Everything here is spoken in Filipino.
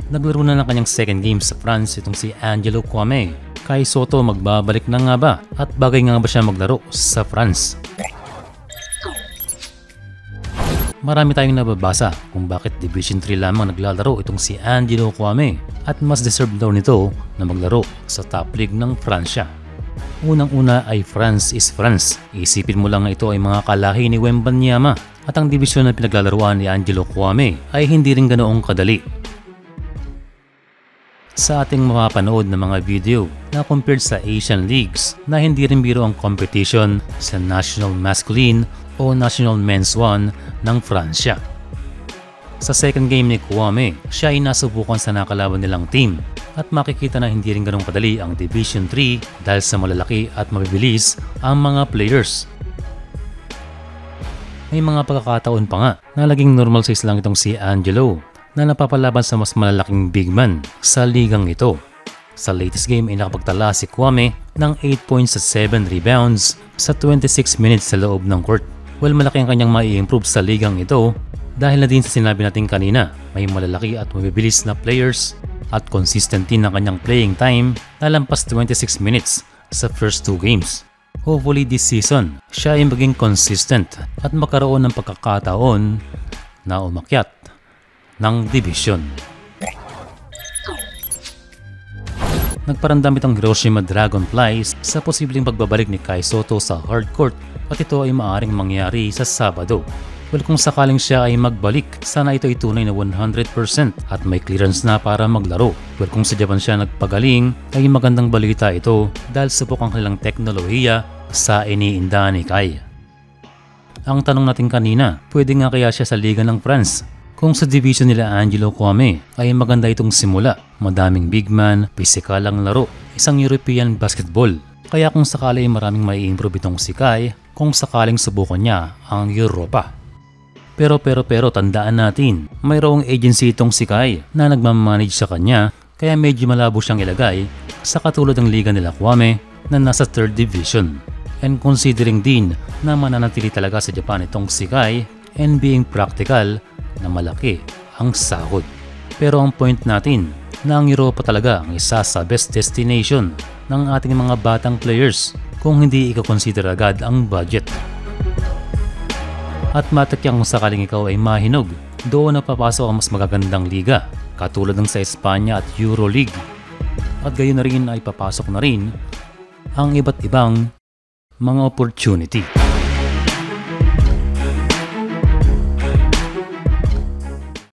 Naglaro na ng kanyang second game sa France itong si Angelo Kouame. Kai Sotto magbabalik na nga ba at bagay nga ba siya maglaro sa France? Marami tayong nababasa kung bakit Division 3 lamang naglalaro itong si Angelo Kouame at mas deserve daw nito na maglaro sa top league ng Pransya. Unang-una ay France is France. Isipin mo lang na ito ay mga kalahi ni Wembanyama at ang division na pinaglalaroan ni Angelo Kouame ay hindi rin ganoong kadali. Sa ating mapapanood na mga video na compared sa Asian Leagues na hindi rin biro ang competition sa National Masculine o National Men's 1 ng Pransya. Sa second game ni Kouame, siya ay nasubukan sa nakalaban nilang team at makikita na hindi rin ganong kadali ang Division 3 dahil sa malalaki at mabibilis ang mga players. May mga pagkakataon pa nga na naging normal size lang itong si Angelo na napapalaban sa mas malalaking big man sa ligang ito. Sa latest game ay nakapagtala si Kouame ng 8 points at 7 rebounds sa 26 minutes sa loob ng court. Well, malaki ang kanyang mai-improve sa ligang ito dahil na din sa sinabi natin kanina, may malalaki at mabibilis na players at consistent din ang kanyang playing time na lampas 26 minutes sa first 2 games. Hopefully this season, siya ay maging consistent at magkaroon ng pagkakataon na umakyat ng division. Nagparandam itong Hiroshima Dragonflies sa posibleng pagbabalik ni Kai Sotto sa hardcourt at ito ay maaaring mangyari sa Sabado. Well, kung sakaling siya ay magbalik, sana ito ay tunay na 100% at may clearance na para maglaro. Well, kung sa Japan siya nagpagaling, ay magandang balita ito dahil subok ang kanilang teknolohiya sa iniinda ni Kai. Ang tanong natin kanina, pwede nga kaya siya sa Liga ng France? Kung sa division nila Angelo Kouame ay maganda itong simula, madaming big man, physical ang laro, isang European basketball. Kaya kung sakali ay maraming mai-improve itong si Kai kung sakaling subukan niya ang Europa. Pero tandaan natin, mayroong agency itong si Kai na nagmamanage sa kanya kaya medyo malabo siyang ilagay sa katulad ng liga nila Kouame na nasa 3rd division. And considering din na mananatili talaga sa Japan itong si Kai and being practical na malaki ang sahod. Pero ang point natin na ang Europa talaga ang isa sa best destination ng ating mga batang players kung hindi ikakonsider agad ang budget. At matakyang kung sakaling ikaw ay mahinog, doon na papasok ang mas magagandang liga katulad ng sa Espanya at Euroleague. At gayon na rin ay papasok na rin ang iba't ibang mga opportunity.